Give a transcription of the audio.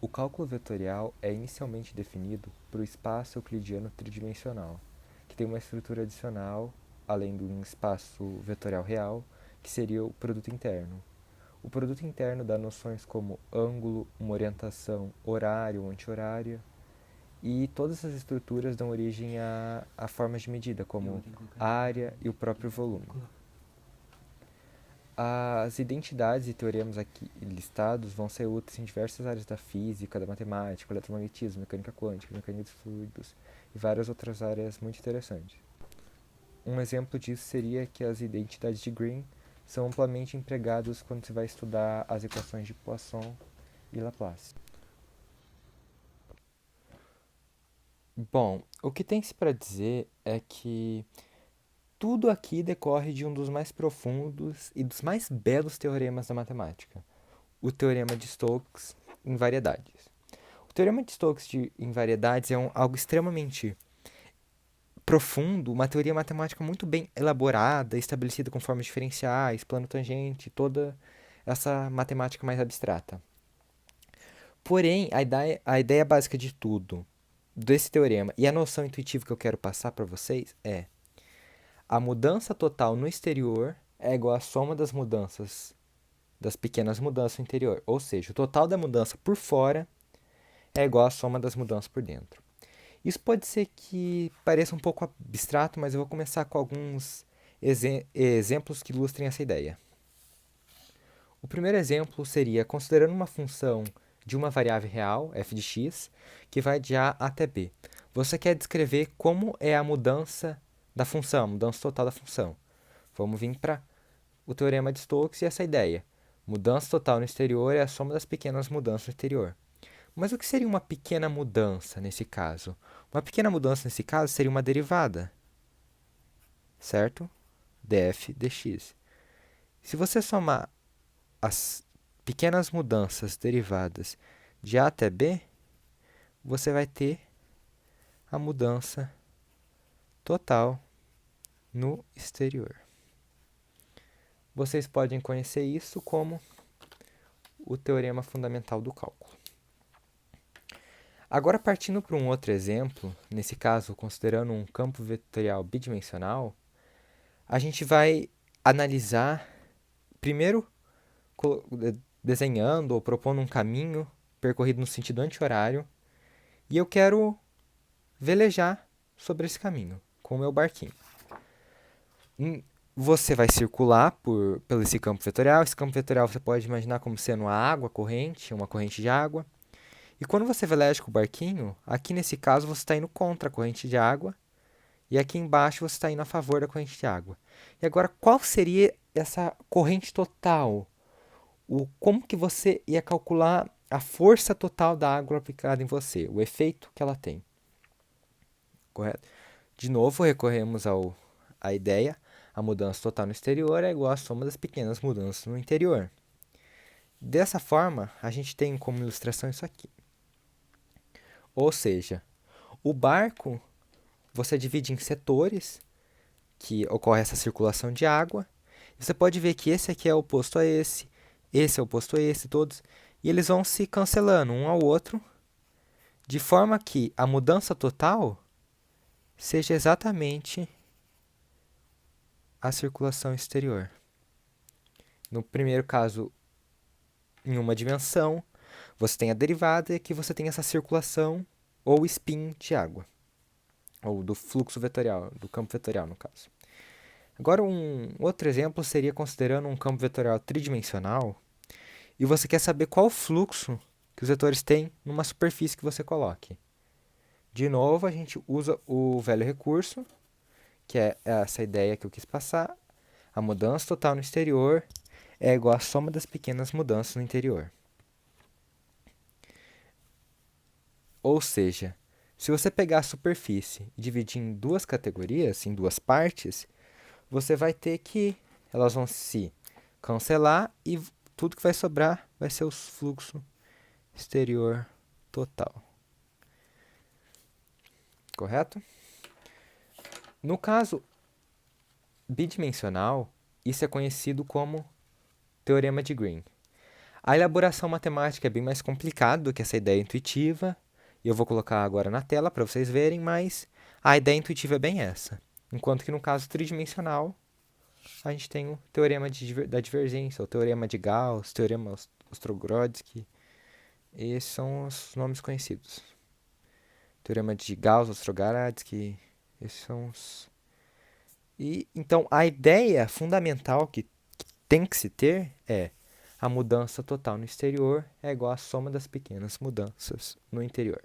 O cálculo vetorial é inicialmente definido por um espaço euclidiano tridimensional, que tem uma estrutura adicional, além de um espaço vetorial real, que seria o produto interno. O produto interno dá noções como ângulo, uma orientação, horário ou anti-horária, e todas essas estruturas dão origem a formas de medida, como área e o próprio volume. As identidades e teoremas aqui listados vão ser úteis em diversas áreas da física, da matemática, eletromagnetismo, mecânica quântica, mecânica dos fluidos e várias outras áreas muito interessantes. Um exemplo disso seria que as identidades de Green são amplamente empregadas quando se vai estudar as equações de Poisson e Laplace. Bom, o que tem-se para dizer é que tudo aqui decorre de um dos mais profundos e dos mais belos teoremas da matemática, o Teorema de Stokes em variedades. O Teorema de Stokes em variedades é algo extremamente profundo, uma teoria matemática muito bem elaborada, estabelecida com formas diferenciais, plano tangente, toda essa matemática mais abstrata. Porém, a ideia básica de tudo, desse teorema, e a noção intuitiva que eu quero passar para vocês é: a mudança total no exterior é igual à soma das mudanças, das pequenas mudanças no interior. Ou seja, o total da mudança por fora é igual à soma das mudanças por dentro. Isso pode ser que pareça um pouco abstrato, mas eu vou começar com alguns exemplos que ilustrem essa ideia. O primeiro exemplo seria considerando uma função de uma variável real, f de x, que vai de a até b. Você quer descrever como é a mudança da função, a mudança total da função. Vamos vir para o teorema de Stokes e essa ideia. Mudança total no exterior é a soma das pequenas mudanças no exterior. Mas o que seria uma pequena mudança nesse caso? Uma pequena mudança nesse caso seria uma derivada, certo? Df dx. Se você somar as pequenas mudanças derivadas de A até B, você vai ter a mudança total no exterior. Vocês podem conhecer isso como o teorema fundamental do cálculo. Agora, partindo para um outro exemplo, nesse caso, considerando um campo vetorial bidimensional, a gente vai analisar, primeiro, desenhando ou propondo um caminho percorrido no sentido anti-horário, e eu quero velejar sobre esse caminho com o meu barquinho. Você vai circular pelo esse campo vetorial. Esse campo vetorial você pode imaginar como sendo a água corrente, uma corrente de água. E quando você veleja com o barquinho, aqui nesse caso você está indo contra a corrente de água, e aqui embaixo você está indo a favor da corrente de água. E agora, qual seria essa corrente total? Como que você ia calcular a força total da água aplicada em você, o efeito que ela tem? Correto? De novo, recorremos à ideia, a mudança total no exterior é igual à soma das pequenas mudanças no interior. Dessa forma, a gente tem como ilustração isso aqui. Ou seja, o barco você divide em setores que ocorre essa circulação de água. Você pode ver que esse aqui é oposto a esse é oposto a esse, todos, e eles vão se cancelando um ao outro, de forma que a mudança total seja exatamente a circulação exterior. No primeiro caso, em uma dimensão, você tem a derivada e aqui você tem essa circulação ou spin de água, ou do fluxo vetorial, do campo vetorial no caso. Agora, um outro exemplo seria considerando um campo vetorial tridimensional e você quer saber qual o fluxo que os vetores têm numa superfície que você coloque. De novo, a gente usa o velho recurso, que é essa ideia que eu quis passar. A mudança total no exterior é igual à soma das pequenas mudanças no interior. Ou seja, se você pegar a superfície e dividir em duas categorias, em duas partes, você vai ter que elas vão se cancelar e tudo que vai sobrar vai ser o fluxo exterior total. Correto? No caso bidimensional, isso é conhecido como teorema de Green. A elaboração matemática é bem mais complicada do que essa ideia intuitiva. E eu vou colocar agora na tela para vocês verem, mas a ideia intuitiva é bem essa. Enquanto que no caso tridimensional, a gente tem o teorema da divergência, o teorema de Gauss, o teorema Ostrogorodski. Esses são os nomes conhecidos. Teorema de Gauss, Ostrogorodski, esses são os... E, então, a ideia fundamental que tem que se ter é a mudança total no exterior é igual à soma das pequenas mudanças no interior.